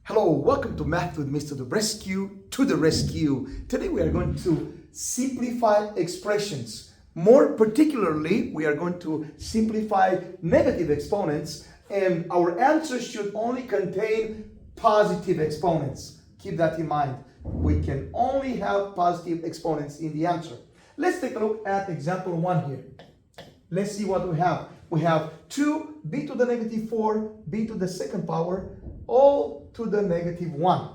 Hello, welcome to Math with Mr. Dobrescu, to the rescue. Today we are going to simplify expressions. More particularly, we are going to simplify negative exponents, and our answer should only contain positive exponents. Keep that in mind. We can only have positive exponents in the answer. Let's take a look at example 1 here. Let's see what we have. We have 2b to the negative 4, b to the second power, all to the negative 1.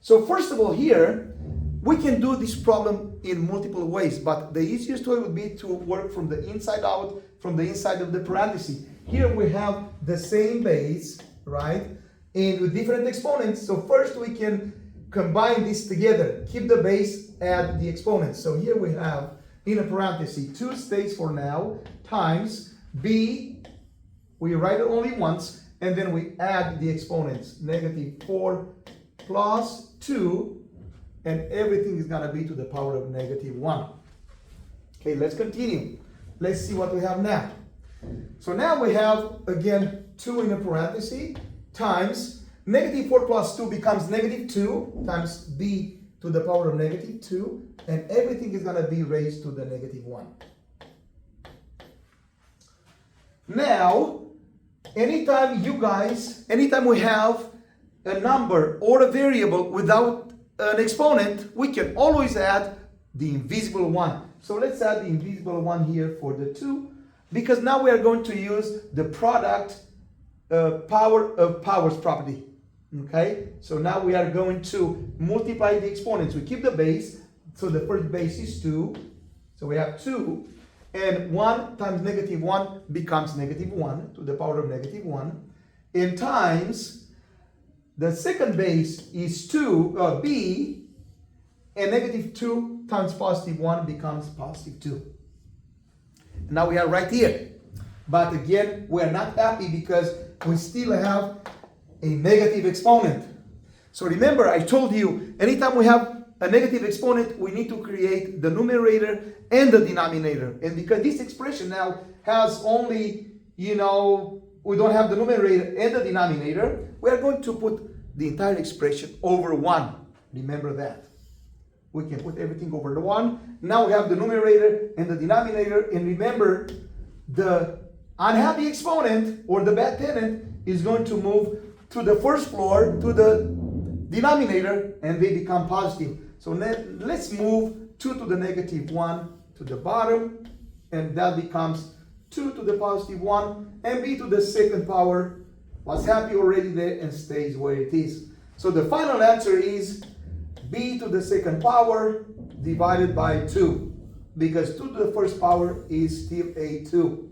So first of all here, we can do this problem in multiple ways, but the easiest way would be to work from the inside out, from the inside of the parenthesis. Here we have the same base, right? And with different exponents. So first we can combine this together. Keep the base, add the exponents. So here we have in a parenthesis, 2 stays for now, times b, we write it only once, and then we add the exponents, negative 4 plus 2, and everything is going to be to the power of negative 1. Okay, let's continue. Let's see what we have now. So now we have, again, 2 in a parenthesis, times negative 4 plus 2 becomes negative 2, times b to the power of negative 2, and everything is going to be raised to the negative 1. Now, anytime we have a number or a variable without an exponent, we can always add the invisible one. So let's add the invisible one here for the 2, because now we are going to use the product power of powers property. Okay, so now we are going to multiply the exponents. We keep the base, so the first base is 2, so we have 2, and 1 times negative 1 becomes negative 1 to the power of negative 1, and times the second base is 2, b, and negative 2 times positive 1 becomes positive 2. Now we are right here, but again we are not happy because we still have a negative exponent. So remember, I told you, anytime we have a negative exponent, we need to create the numerator and the denominator. And because this expression now has only, we don't have the numerator and the denominator, we are going to put the entire expression over 1. Remember that. We can put everything over the 1. Now we have the numerator and the denominator. And remember, the unhappy exponent or the bad tenant is going to move to the first floor, to the denominator, and they become positive. So let's move 2 to the negative 1 to the bottom, and that becomes 2 to the positive 1, and b to the second power was happy already there and stays where it is. So the final answer is b to the second power divided by 2, because 2 to the first power is still a 2.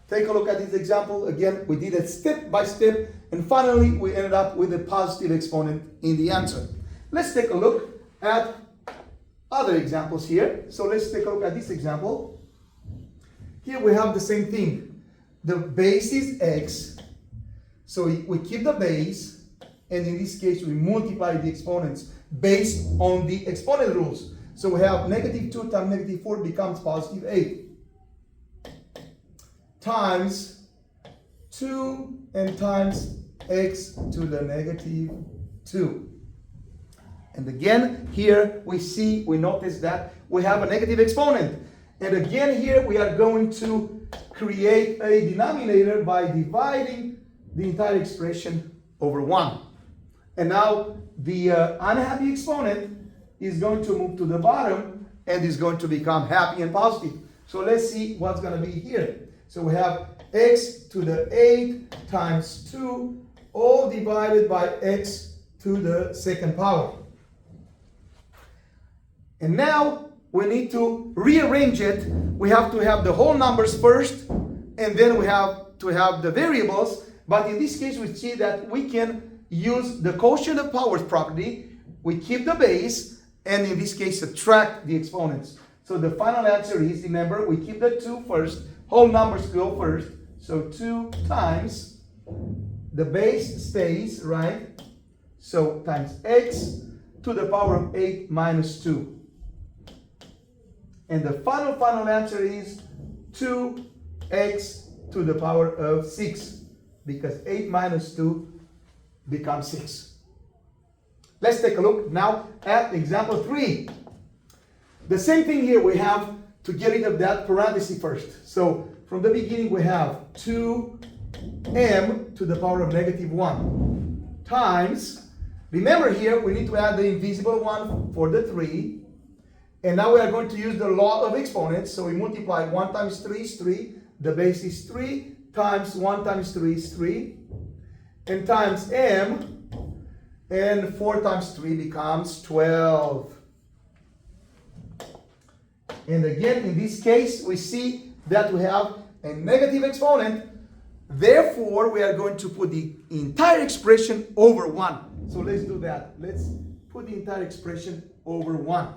Take a look at this example. Again, we did it step by step, and finally we ended up with a positive exponent in the answer. Let's take a look at other examples here. So let's take a look at this example. Here we have the same thing. The base is x, so we keep the base, and in this case we multiply the exponents based on the exponent rules. So we have negative 2 times negative 4 becomes positive 8. Times 2 and times x to the negative 2. And again, here we notice that we have a negative exponent. And again, here we are going to create a denominator by dividing the entire expression over 1. And now the unhappy exponent is going to move to the bottom and is going to become happy and positive. So let's see what's going to be here. So we have x to the 8 times 2, all divided by x to the second power. And now we need to rearrange it. We have to have the whole numbers first, and then we have to have the variables. But in this case, we see that we can use the quotient of powers property. We keep the base, and in this case, subtract the exponents. So the final answer is, remember, we keep the 2 first. Whole numbers go first, so 2 times, the base stays, right? So times x to the power of 8 minus 2. And the final answer is 2x to the power of 6, because 8 minus 2 becomes 6. Let's take a look now at example 3. The same thing here, we have to get rid of that parenthesis first. So from the beginning we have 2m to the power of negative 1 times, remember here we need to add the invisible one for the 3, and now we are going to use the law of exponents. So we multiply 1 times 3 is 3, the base is 3, times 1 times 3 is 3, and times m, and 4 times 3 becomes 12. And again, in this case, we see that we have a negative exponent. Therefore, we are going to put the entire expression over 1. So let's do that. Let's put the entire expression over 1.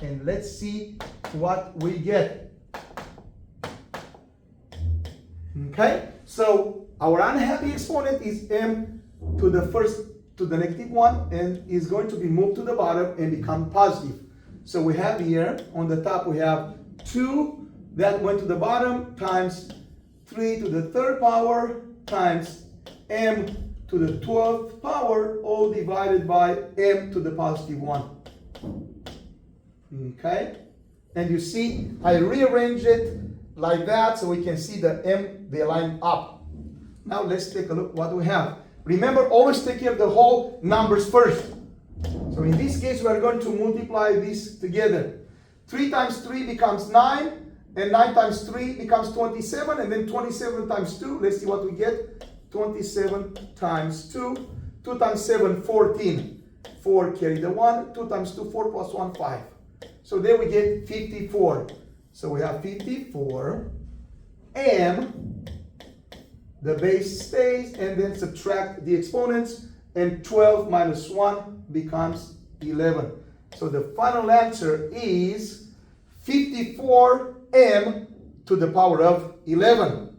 And let's see what we get. Okay? So our unhappy exponent is m to the negative 1, and is going to be moved to the bottom and become positive. So we have here on the top we have 2 that went to the bottom times 3 to the 3rd power times m to the 12th power, all divided by m to the positive 1. Okay? And you see I rearrange it like that so we can see the m, they line up. Now let's take a look what we have. Remember, always take care of the whole numbers first. So in this case, we are going to multiply these together. 3 times 3 becomes 9, and 9 times 3 becomes 27, and then 27 times 2, let's see what we get. 27 times 2, 2 times 7, 14. 4 carry the 1, 2 times 2, 4 plus 1, 5. So there we get 54. So we have 54, m, the base stays, and then subtract the exponents, and 12 minus 1 becomes 11. So the final answer is 54m to the power of 11.